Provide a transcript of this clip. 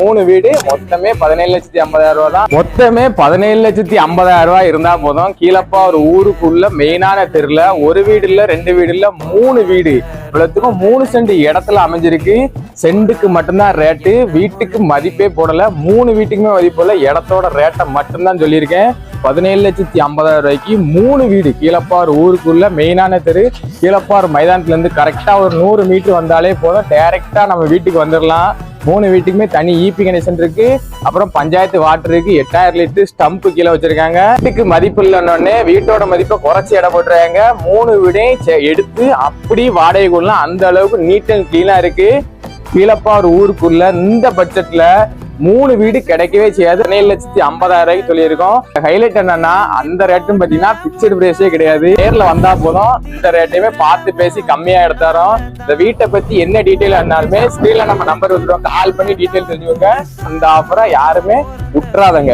3 வீடு மொத்தமே 17,50,000 ரூபாய் தான். மொத்தமே 17,50,000 ரூபாய் இருந்தா போதும். கீழப்பா ஒரு ஊருக்குள்ள மெயினான தெருல ஒரு வீடு இல்ல 2 வீடு இல்ல 3 வீடு இவ்வளவுக்கும் 3 சென்ட் இடத்துல அமைஞ்சிருக்கு. சென்ட்டுக்கு மட்டும்தான் ரேட்டு, வீட்டுக்கு மதிப்பே போடல. 3 வீட்டுக்குமே மதிப்பு போடல. இடத்தோட ரேட்டை மட்டும்தான் சொல்லியிருக்கேன். 17,50,000 ரூபாய்க்கு 3 வீடு கீழப்பார் ஊருக்குள்ள மெயினான தெரு. கீழப்பார் மைதானத்துல இருந்து கரெக்டா ஒரு 100 மீட்டர் வந்தாலே போதும், டைரக்டா நம்ம வீட்டுக்கு வந்துடலாம். 3 வீட்டுக்குமே தனி இபி கனெக்ஷன் இருக்கு. அப்புறம் பஞ்சாயத்து வாட்டர் இருக்கு. 8000 லிட்டர் ஸ்டம்ப் கீழே வச்சிருக்காங்க. வீட்டுக்கு மதிப்பு இல்லைன்னொடனே வீட்டோட மதிப்பை குறைச்சி இடம் போட்டுறாங்க. 3 வீடையும் எடுத்து அப்படி வாடகை கொள்ளலாம். அந்த அளவுக்கு நீட் அண்ட் கிளீனா இருக்கு. கீழப்பார் ஊருக்குள்ள இந்த பட்ஜெட்ல 3 வீடு கிடைக்கவே செய்யாது. 17,50,000 ரூபாய்க்கு சொல்லியிருக்கோம். ஹைலைட் என்னன்னா அந்த ரேட்டும் பாத்தீங்கன்னா பிக்சட் பிரைஸே கிடையாது. நேர்ல வந்தா போதும் இந்த ரேட்டையுமே பார்த்து பேசி கம்மியா எடுத்தாரோம். இந்த வீட்டை பத்தி என்ன டீட்டெயில் இருந்தாலுமே ஸ்கிரீன்ல நம்ம நம்பர் வந்துடும், கால் பண்ணி டீட்டெயில் தெரிஞ்சுக்கோங்க. அந்த ஆஃபரை யாருமே விட்டுறாதங்க.